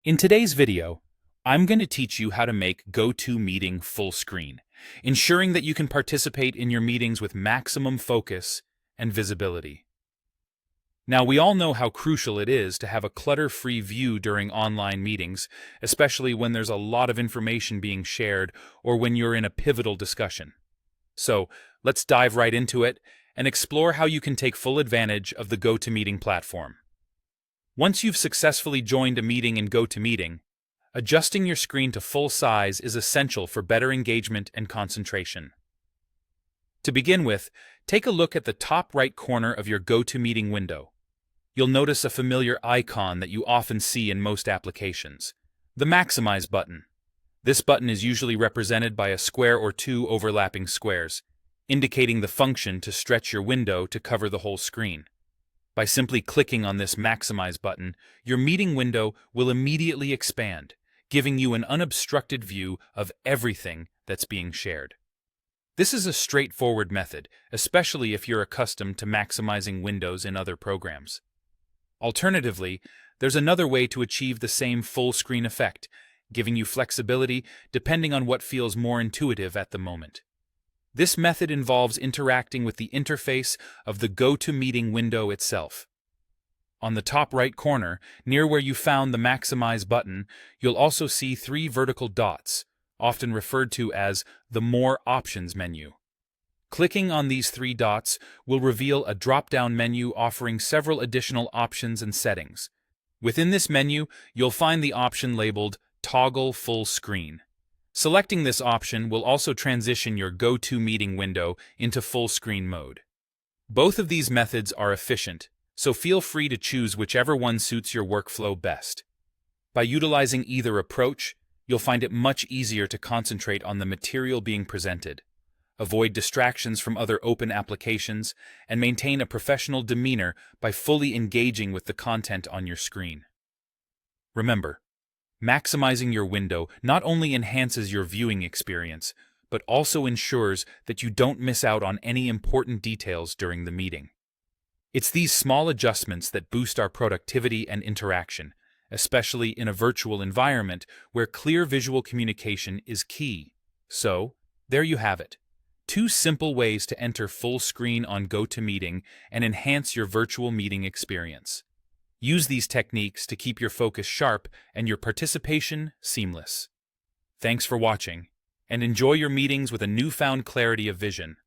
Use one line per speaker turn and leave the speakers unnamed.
In today's video, I'm going to teach you how to make GoToMeeting full screen, ensuring that you can participate in your meetings with maximum focus and visibility. Now, we all know how crucial it is to have a clutter-free view during online meetings, especially when there's a lot of information being shared or when you're in a pivotal discussion. So, let's dive right into it and explore how you can take full advantage of the GoToMeeting platform. Once you've successfully joined a meeting in GoToMeeting, adjusting your screen to full size is essential for better engagement and concentration. To begin with, take a look at the top right corner of your GoToMeeting window. You'll notice a familiar icon that you often see in most applications, the Maximize button. This button is usually represented by a square or two overlapping squares, indicating the function to stretch your window to cover the whole screen. By simply clicking on this Maximize button, your meeting window will immediately expand, giving you an unobstructed view of everything that's being shared. This is a straightforward method, especially if you're accustomed to maximizing windows in other programs. Alternatively, there's another way to achieve the same full screen effect, giving you flexibility depending on what feels more intuitive at the moment. This method involves interacting with the interface of the GoToMeeting window itself. On the top right corner, near where you found the Maximize button, you'll also see three vertical dots, often referred to as the More Options menu. Clicking on these three dots will reveal a drop-down menu offering several additional options and settings. Within this menu, you'll find the option labeled Toggle Full Screen. Selecting this option will also transition your GoToMeeting window into full screen mode. Both of these methods are efficient, so feel free to choose whichever one suits your workflow best. By utilizing either approach, you'll find it much easier to concentrate on the material being presented, avoid distractions from other open applications, and maintain a professional demeanor by fully engaging with the content on your screen. Remember, maximizing your window not only enhances your viewing experience, but also ensures that you don't miss out on any important details during the meeting. It's these small adjustments that boost our productivity and interaction, especially in a virtual environment where clear visual communication is key. So, there you have it. Two simple ways to enter full screen on GoToMeeting and enhance your virtual meeting experience. Use these techniques to keep your focus sharp and your participation seamless. Thanks for watching, and enjoy your meetings with a newfound clarity of vision.